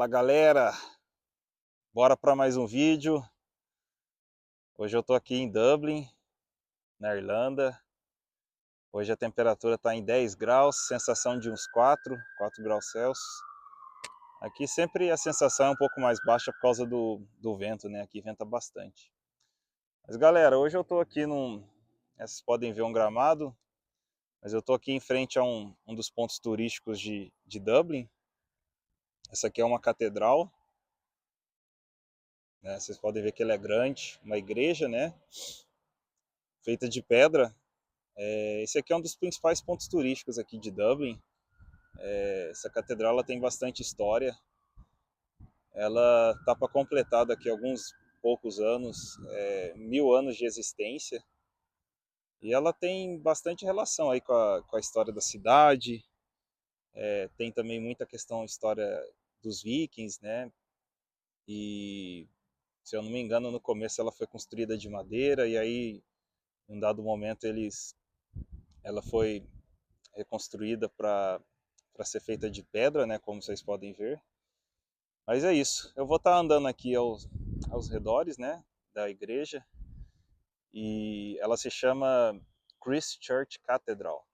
Fala galera, bora para mais um vídeo. Hoje eu tô aqui em Dublin, na Irlanda. Hoje a temperatura está em 10 graus, sensação de uns 4 graus Celsius. Aqui sempre a sensação é um pouco mais baixa por causa do vento, né? Aqui venta bastante. Mas galera, hoje eu tô aqui vocês podem ver um gramado, mas eu tô aqui em frente a um dos pontos turísticos de Dublin. Essa aqui é uma catedral, né? Vocês podem ver que ela é grande, uma igreja, né? Feita de pedra. Esse aqui é um dos principais pontos turísticos aqui de Dublin. Essa catedral ela tem bastante história. Ela está para completar daqui a alguns poucos anos, 1000 anos de existência. E ela tem bastante relação aí com a história da cidade. Tem também muita questão história dos vikings, né? E se eu não me engano, no começo ela foi construída de madeira e aí, em um dado momento, ela foi reconstruída para ser feita de pedra, né, como vocês podem ver. Mas é isso. Eu vou estar andando aqui aos redores, né, da igreja, e ela se chama Christ Church Cathedral.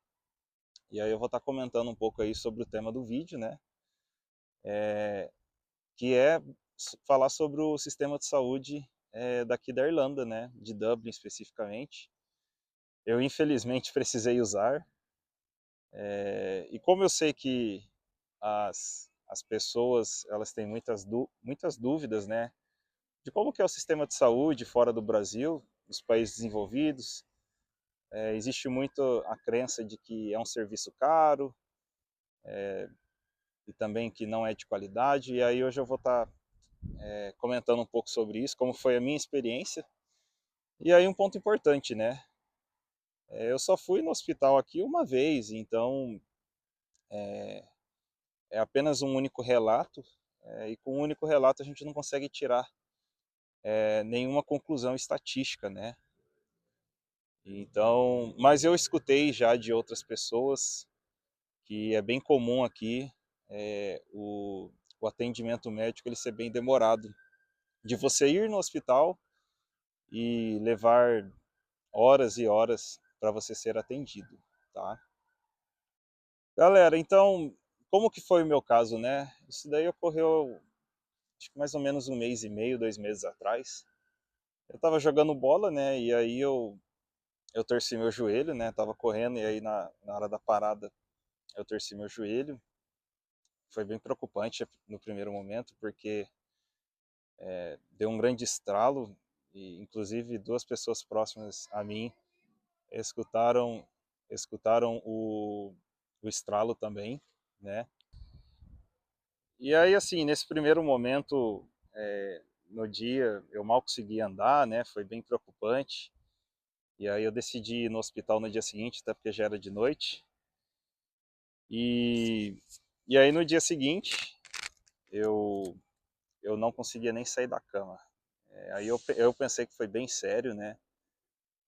E aí eu vou estar comentando um pouco aí sobre o tema do vídeo, né, que é falar sobre o sistema de saúde daqui da Irlanda, né, de Dublin especificamente. Eu infelizmente precisei usar, e como eu sei que as pessoas elas têm muitas dúvidas, né, de como que é o sistema de saúde fora do Brasil, nos países desenvolvidos. Existe muito a crença de que é um serviço caro e também que não é de qualidade. E aí hoje eu vou estar comentando um pouco sobre isso, como foi a minha experiência. E aí um ponto importante, né? Eu só fui no hospital aqui uma vez, então é apenas um único relato. E com um único relato a gente não consegue tirar nenhuma conclusão estatística, né? Então, mas eu escutei já de outras pessoas que é bem comum aqui o atendimento médico ele ser bem demorado, de você ir no hospital e levar horas e horas para você ser atendido, tá? Galera, então, como que foi o meu caso, né? Isso daí ocorreu acho que mais ou menos um mês e meio, 2 meses atrás. Eu estava jogando bola, né? E aí eu torci meu joelho, né? Tava correndo e aí na hora da parada eu torci meu joelho. Foi bem preocupante no primeiro momento, porque deu um grande estralo e inclusive duas pessoas próximas a mim escutaram escutaram o estralo também, né? E aí assim, nesse primeiro momento, no dia eu mal consegui andar, né? Foi bem preocupante. E aí eu decidi ir no hospital no dia seguinte, até porque já era de noite. E, e aí no dia seguinte eu eu não conseguia nem sair da cama. Aí eu pensei que foi bem sério, né?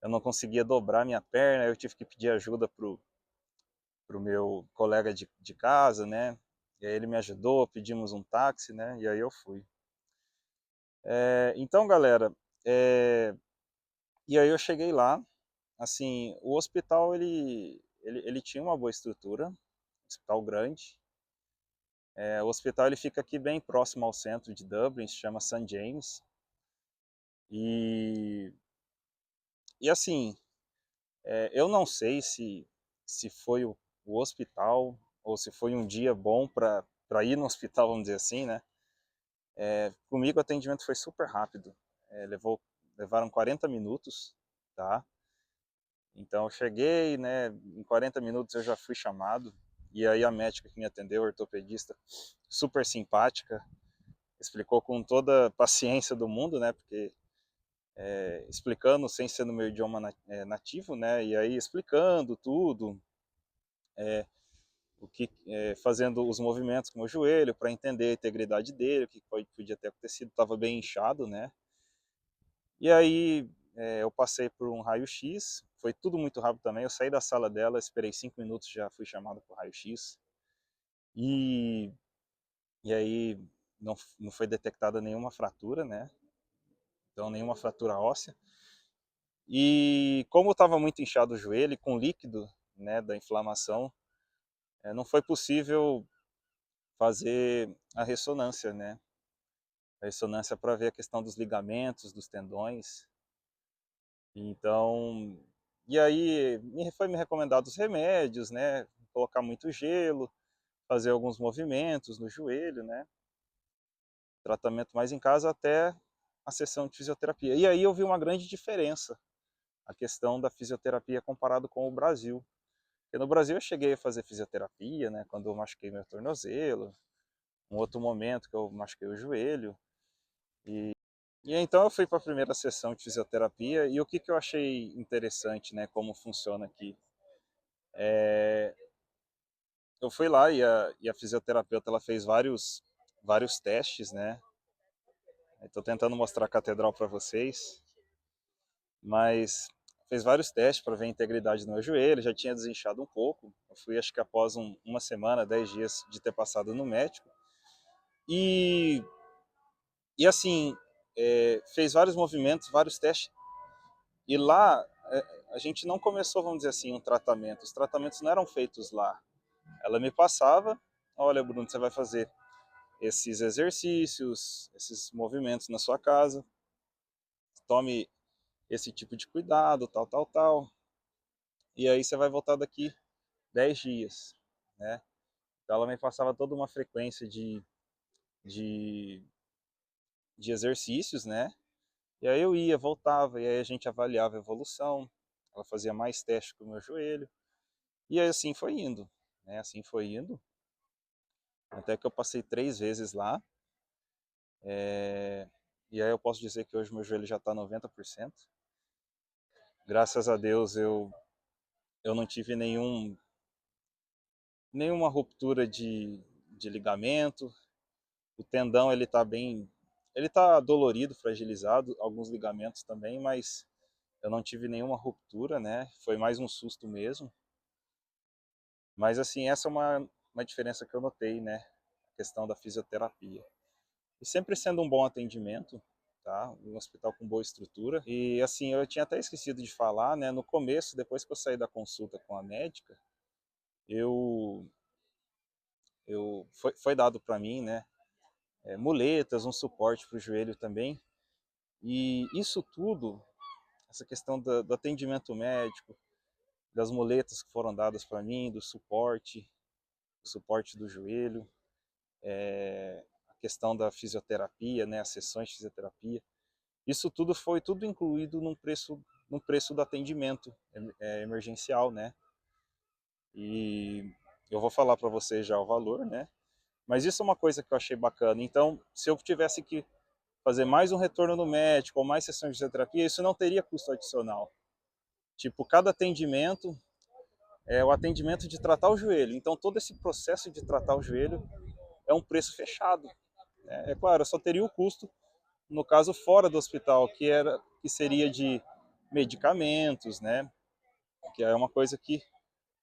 Eu não conseguia dobrar minha perna, eu tive que pedir ajuda pro meu colega de casa, né? E aí ele me ajudou, pedimos um táxi, né? E aí eu fui. Então, galera, e aí eu cheguei lá, assim, o hospital ele tinha uma boa estrutura, hospital grande. O hospital ele fica aqui bem próximo ao centro de Dublin, se chama St. James. E, e assim, eu não sei se foi o hospital ou se foi um dia bom para ir no hospital, vamos dizer assim, né? Comigo o atendimento foi super rápido. Levaram 40 minutos, tá? Então eu cheguei, né? Em 40 minutos eu já fui chamado. E aí a médica que me atendeu, a ortopedista, super simpática, explicou com toda a paciência do mundo, né? Porque explicando sem ser no meu idioma nativo, né? E aí explicando tudo, fazendo os movimentos com o joelho para entender a integridade dele, o que podia ter acontecido, estava bem inchado, né? E aí eu passei por um raio-x, foi tudo muito rápido também. Eu saí da sala dela, esperei 5 minutos, já fui chamado para o raio-x. E, e aí não foi detectada nenhuma fratura, né? Então nenhuma fratura óssea. E como estava muito inchado o joelho, com líquido, né, da inflamação, não foi possível fazer a ressonância, né? A ressonância para ver a questão dos ligamentos, dos tendões. Então, e aí foi me recomendado os remédios, né? Colocar muito gelo, fazer alguns movimentos no joelho, né? Tratamento mais em casa até a sessão de fisioterapia. E aí eu vi uma grande diferença, a questão da fisioterapia comparado com o Brasil. Porque no Brasil eu cheguei a fazer fisioterapia, né? Quando eu machuquei meu tornozelo, um outro momento que eu machuquei o joelho. E então eu fui para a primeira sessão de fisioterapia e o que, que eu achei interessante, né? Como funciona aqui. Eu fui lá e a fisioterapeuta ela fez vários testes, né? Estou tentando mostrar a catedral para vocês, mas fez vários testes para ver a integridade do meu joelho, já tinha desinchado um pouco. Eu fui, acho que após uma semana, 10 dias de ter passado no médico. E, e assim, fez vários movimentos, vários testes. E lá, a gente não começou, vamos dizer assim, um tratamento. Os tratamentos não eram feitos lá. Ela me passava, olha, Bruno, você vai fazer esses exercícios, esses movimentos na sua casa, tome esse tipo de cuidado, tal, tal, tal. E aí você vai voltar daqui 10 dias, né? Então ela me passava toda uma frequência de, de exercícios, né? E aí eu ia, voltava, e aí a gente avaliava a evolução, ela fazia mais testes com o meu joelho, e aí assim foi indo, né? Assim foi indo, até que eu passei 3 vezes lá, e aí eu posso dizer que hoje meu joelho já está 90%. Graças a Deus eu não tive nenhuma ruptura de ligamento. O tendão ele tá dolorido, fragilizado, alguns ligamentos também, mas eu não tive nenhuma ruptura, né? Foi mais um susto mesmo. Mas assim, essa é uma diferença que eu notei, né? A questão da fisioterapia. E sempre sendo um bom atendimento, tá? Um hospital com boa estrutura. E assim, eu tinha até esquecido de falar, né? No começo, depois que eu saí da consulta com a médica, eu foi dado para mim, né? Muletas, um suporte para o joelho também. E isso tudo, essa questão do atendimento médico, das muletas que foram dadas para mim, do suporte do joelho, a questão da fisioterapia, né, as sessões de fisioterapia, isso tudo foi tudo incluído no preço do atendimento emergencial, né? E eu vou falar para você já o valor, né? Mas isso é uma coisa que eu achei bacana. Então, se eu tivesse que fazer mais um retorno no médico ou mais sessões de fisioterapia, isso não teria custo adicional. Tipo, cada atendimento é o atendimento de tratar o joelho. Então, todo esse processo de tratar o joelho é um preço fechado. É claro, eu só teria o custo, no caso, fora do hospital, que seria de medicamentos, né? Que é uma coisa que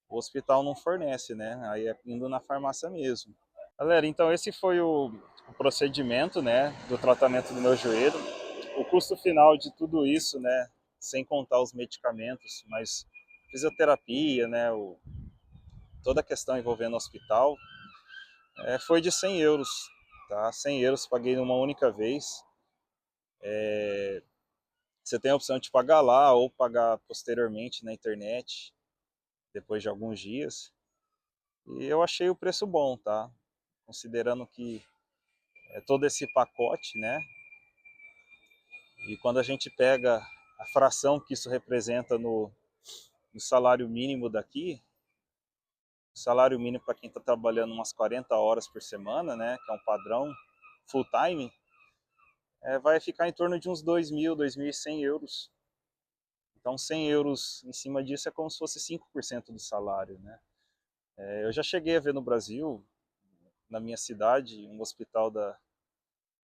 o hospital não fornece, né? Aí é indo na farmácia mesmo. Galera, então esse foi o procedimento, né, do tratamento do meu joelho. O custo final de tudo isso, né, sem contar os medicamentos, mas fisioterapia, né, toda a questão envolvendo o hospital, foi de 100 euros, tá? 100 euros paguei numa única vez. Você tem a opção de pagar lá ou pagar posteriormente na internet, depois de alguns dias. E eu achei o preço bom, tá? Considerando que é todo esse pacote, né? E quando a gente pega a fração que isso representa no salário mínimo daqui, o salário mínimo para quem está trabalhando umas 40 horas por semana, né, que é um padrão full time, vai ficar em torno de uns 2.000, 2.100 euros. Então 100 euros em cima disso é como se fosse 5% do salário, né? Eu já cheguei a ver no Brasil, na minha cidade, um hospital da,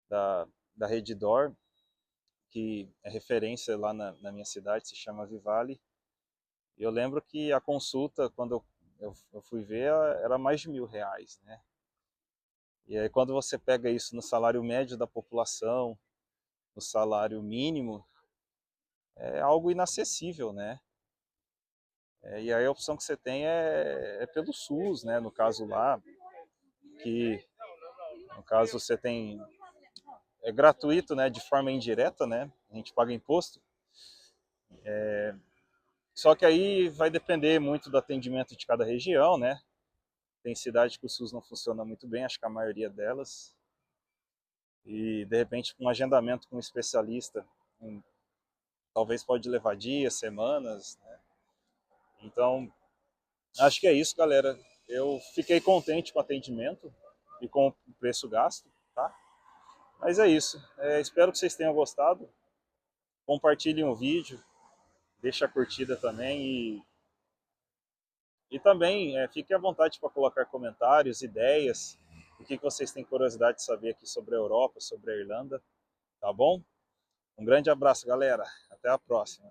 da Redditor, que é referência lá na minha cidade, se chama Vivale. Eu lembro que a consulta, quando eu fui ver, era mais de R$ 1.000, né? E aí quando você pega isso no salário médio da população, no salário mínimo, é algo inacessível, né? E aí a opção que você tem é pelo SUS, né? No caso lá, que no caso você tem é gratuito, né? De forma indireta, né? A gente paga imposto. Só que aí vai depender muito do atendimento de cada região, né? Tem cidade que o SUS não funciona muito bem, acho que a maioria delas. E de repente um agendamento com um especialista, talvez pode levar dias, semanas, né? Então acho que é isso, galera. Eu fiquei contente com o atendimento e com o preço gasto, tá? Mas é isso. Espero que vocês tenham gostado. Compartilhem o vídeo, deixa a curtida também e também fiquem à vontade para colocar comentários, ideias, o que vocês têm curiosidade de saber aqui sobre a Europa, sobre a Irlanda, tá bom? Um grande abraço, galera. Até a próxima.